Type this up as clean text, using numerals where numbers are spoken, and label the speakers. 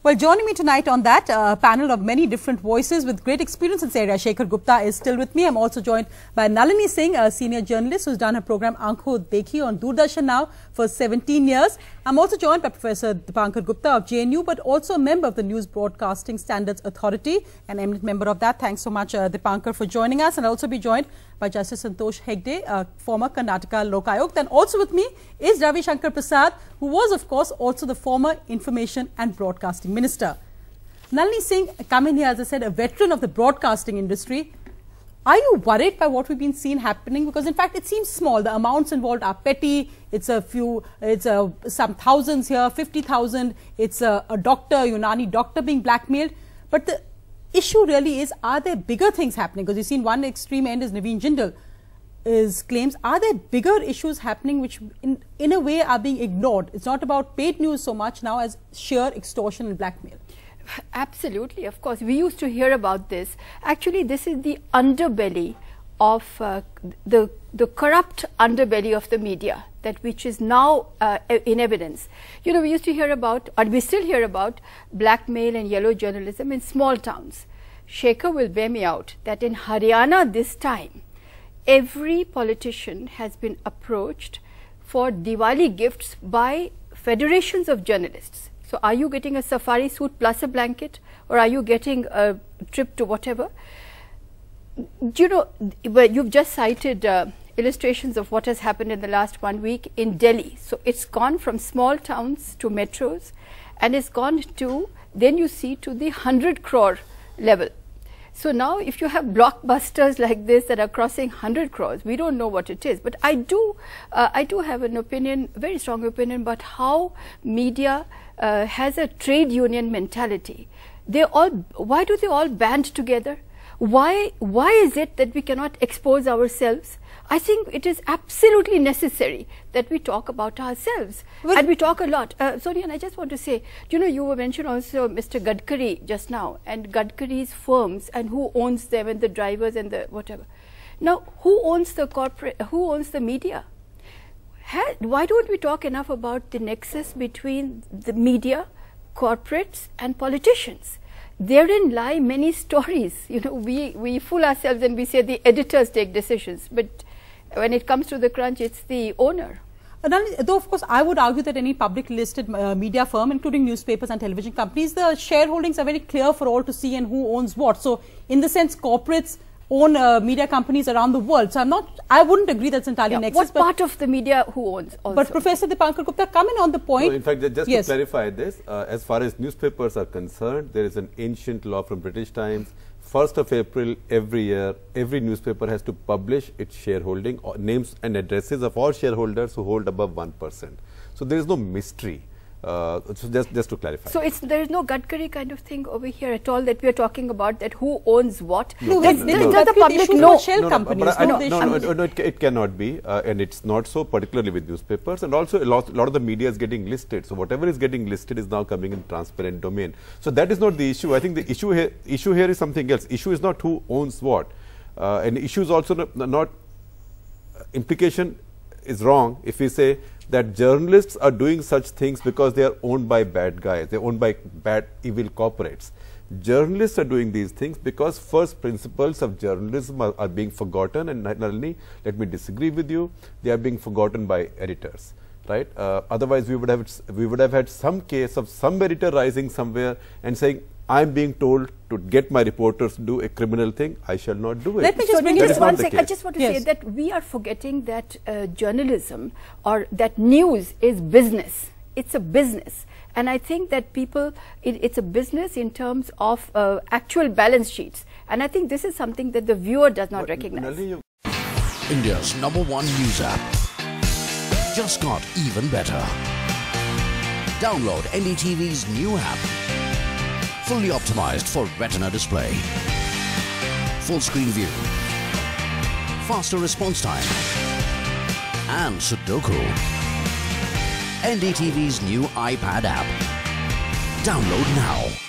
Speaker 1: Well, joining me tonight on that panel of many different voices with great experience in this area, Shekhar Gupta is still with me. I'm also joined by Nalini Singh, a senior journalist who's done her program Aankho Dekhi on Doordarshan now for 17 years. I'm also joined by Professor Dipankar Gupta of JNU, but also a member of the News Broadcasting Standards Authority, an eminent member of that. Thanks so much, Dipankar, for joining us. And I'll also be joined by Justice Santosh Hegde, former Karnataka Lok Ayukt. And also with me is Ravi Shankar Prasad, who was, of course, also the former Information and Broadcasting Minister. Nalini Singh, coming here, as I said, a veteran of the broadcasting industry. Are you worried by what we've been seeing happening? Because in fact, it seems small. The amounts involved are petty. It's a few, some thousands here, 50,000. It's a doctor, Unani doctor being blackmailed. But the issue really is, are there bigger things happening? Because you've seen one extreme end is Naveen Jindal claims. Are there bigger issues happening which in a way are being ignored? It's not about paid news so much now as sheer extortion and blackmail.
Speaker 2: Absolutely, of course. We used to hear about this. Actually, this is the underbelly of the corrupt underbelly of the media, that which is now in evidence. You know, we used to hear about, or we still hear about, blackmail and yellow journalism in small towns. Shekhar will bear me out that in Haryana this time, every politician has been approached for Diwali gifts by federations of journalists. So are you getting a safari suit plus a blanket, or are you getting a trip to whatever? You know, you've just cited illustrations of what has happened in the last 1 week in Delhi. So it's gone from small towns to metros, and it's gone to, then you see, to the 100 crore level. So now if you have blockbusters like this that are crossing 100 crores, we don't know what it is. But I do have an opinion, very strong opinion, about how media has a trade union mentality. Why do they all band together? Why is it that we cannot expose ourselves? I think it is absolutely necessary that we talk about ourselves, and we talk a lot. Sonia, and I just want to say, you know, you were mentioned also Mr. Gadkari just now, and Gadkari's firms and who owns them and the drivers and the whatever. Now, who owns the corporate? Who owns the media? Why don't we talk enough about the nexus between the media, corporates, and politicians? Therein lie many stories. You know, we fool ourselves and we say the editors take decisions, but when it comes to the crunch, it's the owner.
Speaker 1: Though, of course, I would argue that any public listed media firm, including newspapers and television companies, the shareholdings are very clear for all to see and who owns what. So, in the sense, corporates own media companies around the world. So, I wouldn't agree that's entirely nexus.
Speaker 2: What part of the media who owns also?
Speaker 1: But Professor Dipankar Gupta, come in on the point.
Speaker 3: No, in fact, just to clarify this, as far as newspapers are concerned, there is an ancient law from British times. 1st of April every year, every newspaper has to publish its shareholding, or names and addresses of all shareholders who hold above 1%. So there is no mystery. So just to clarify.
Speaker 2: So there is no Gadkari kind of thing over here at all that we are talking about, that who owns what.
Speaker 1: No, the public know shell companies.
Speaker 3: No, it cannot be, and it's not so, particularly with newspapers, and also a lot of the media is getting listed. So whatever is getting listed is now coming in transparent domain. So that is not the issue. I think the issue here is something else. Issue is not who owns what, and issue is also not implication is wrong if we say that journalists are doing such things because they are owned by bad guys, they are owned by bad, evil corporates. Journalists are doing these things because first principles of journalism are being forgotten, and Nalini, let me disagree with you, they are being forgotten by editors, right? Otherwise, we would have had some case of some editor rising somewhere and saying, I am being told to get my reporters to do a criminal thing, I shall not do it.
Speaker 2: Let me just bring this one second. I just want to say that we are forgetting that journalism, or that news, is business. It's a business. And I think that people, it's a business in terms of actual balance sheets. And I think this is something that the viewer does not recognize.
Speaker 4: India's #1 news app just got even better. Download NDTV's new app. Fully optimized for retina display, full screen view, faster response time, and Sudoku. NDTV's new iPad app. Download now.